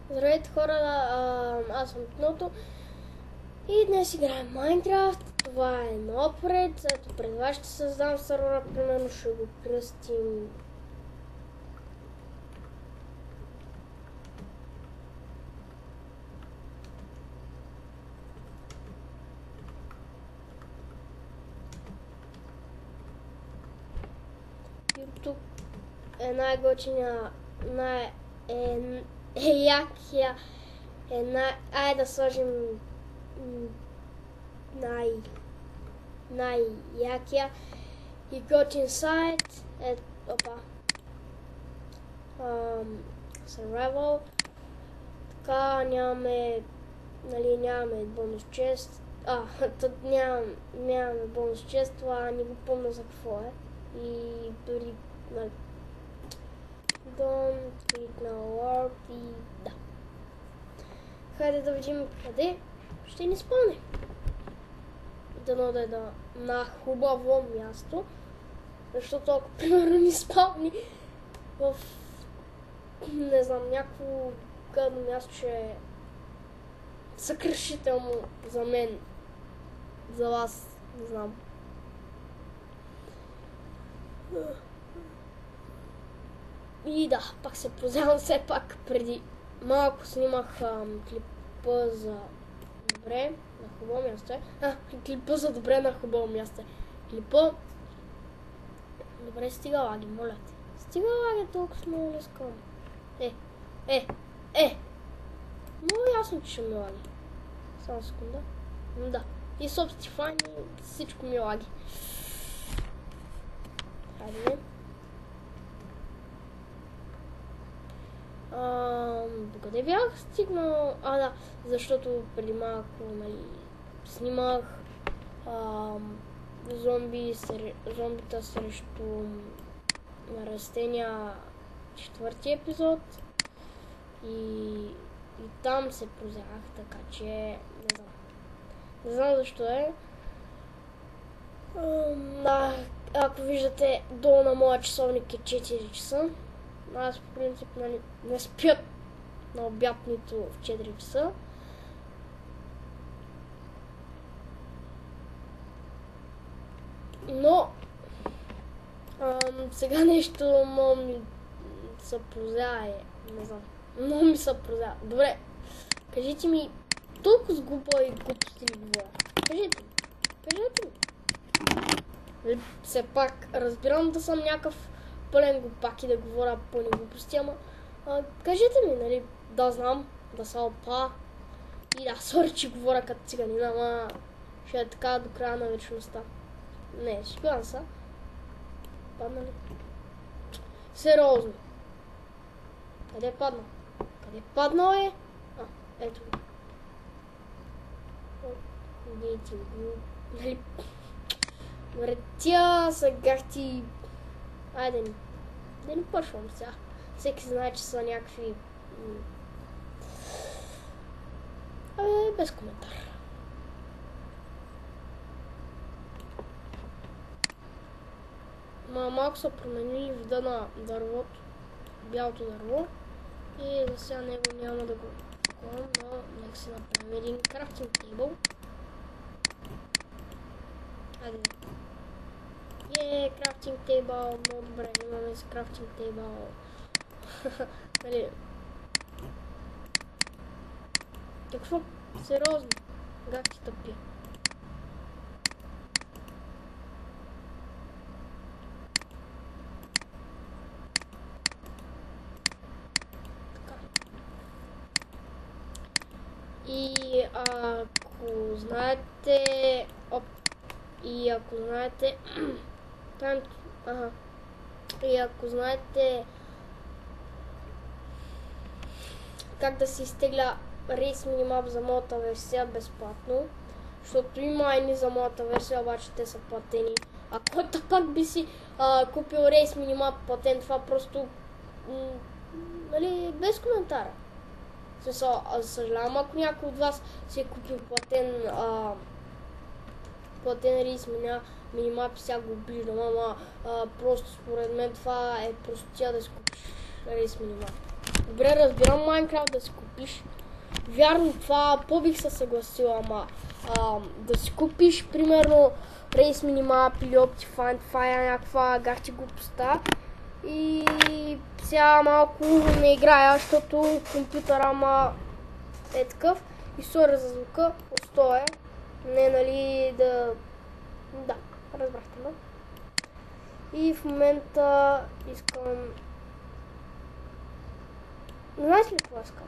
Здравейте хора, аз съм Пното и днес играем Майнкрафт. Това е нов ред, ето пред вас ще създам сервера, примерно ще го кръстим YouTube е най-готиния, якия, айде да сложим най-якия и готин сайт е, survival, така нямаме бонус чест, нямаме бонус чест, това не го помня за какво е и дори Don't click now work и да. Хайде да видим къде ще ни спълни. Дано да е на хубаво място, защото ако примерно ни спълни в не знам, някакво гадно място, ще е съкрушително за мен, за вас, не знам. И да, пак се прозявам, все пак преди малко снимах клипа за добре на хубаво място. Клипа за добре на хубаво място. Клипа... Добре, стига лаги, моля те. Стига лаги, толкова много не искам. Много ясно, че ще ми лаги. Само секунда. Да. И Substify, всичко ми лаги. Хайде. Докъде бях стигнал? Да, защото преди малко снимах зомбита срещу растения, 4-ти епизод и там се прозявах, така че не знам защо е. Ако виждате, долу на моя часовник е 4 часа. Аз по принцип не спя на обяд нито в 4 часа. Но сега нещо много ми се прозява, не знам. Много ми се прозява. Добре, кажете ми, толкова сгуба и глупости ли говоря? Кажете ми. Все пак разбирам да съм някакъв пълен глупак и да говоря пълни глупости, ама кажете ми, нали, да знам, да са опа и да сори, че говоря като циганина, ама ще е така до края на вечността. Не, шпилан са. Падна ли? Сериозно. Къде е паднал? Къде е паднал е? Ето го. Видите го. Нали? Добре, тя са гахти. Айде да не почвам сега. Всеки знае, че са някакви... без коментар. Малко са променили вида на дървото, бялото дърво. И за сега него няма да го вкладам, но нека си направим един крафтинг тейбъл. Айде. Крафтинг тейбъл, много добре, имаме с крафтинг тейбъл. Нали? Какво? Сериозно? Как ти тъпи? Така. И ако знаете... И ако знаете как да се изтегля рейс минимап за моята версия безплатно, защото има едни за моята версия, обаче те са платени. А който пак би си купил рейс минимап платен, това просто нали, без коментара. Съжалявам, ако някой от вас си е купил платен рейс минимап и сега го обиждам, ама просто според мен това е простотия да си купиш рейс минимап. Добре, разбирам Майнкрафт да си купиш. Вярно, това по-бих се съгласила, ама да си купиш, примерно, Race Minimap или Optifine, това е някаква гахти глупостта. И сега малко не играя, защото компютъра е такъв. И сори за звука, устоя. Не, нали, да... Да, разбрахте ме. И в момента искам... Знаеш ли какво искам?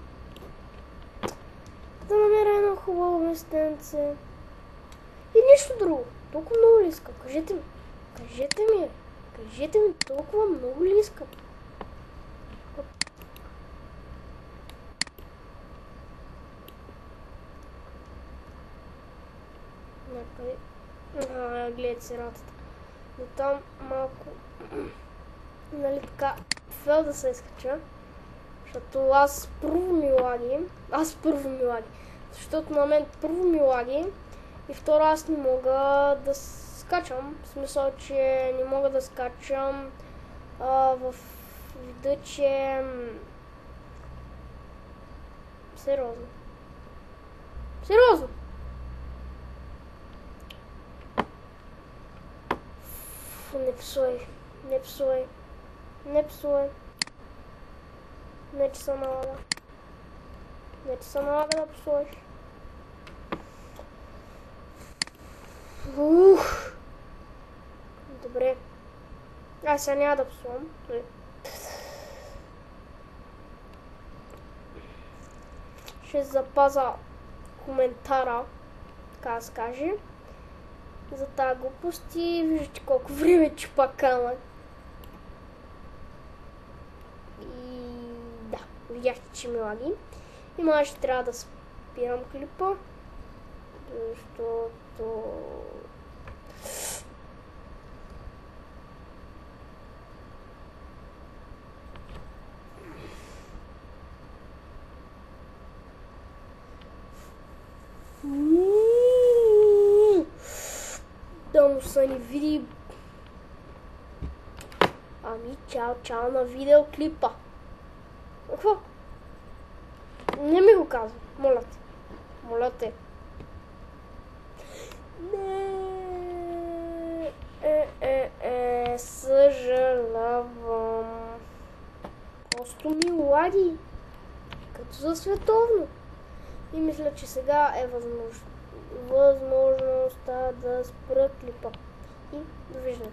Да намеря едно хубаво местенце. И нищо друго. Толкова много ли искам? Кажете ми. Кажете ми, толкова много ли искам? Някъде. Гледайте си ратата. Но там малко... Нали така, фел да се изкача. Защото аз първо ми лаги. Защото на мен първо ми лаги. И второ аз не мога да скачам. В смисъл, че не мога да скачам в вида, че... Сериозно. Не псуй. Не, че се налага. Да псуеш. Добре. Аз сега няма да псувам. Ще запаза коментара, така да се каже, за тази глупост и виждате колко време чупа камък. И да, видяхте, че ми лаги. И може трябва да спирам клипа, защото... Да му са ни види. Ами, чао на видеоклипа. Какво? Не ми го казвам, моля те. Не, съжалявам. Просто ми лаги. Като за световно. И мисля, че сега е възможността да спра клипа. И довиждане.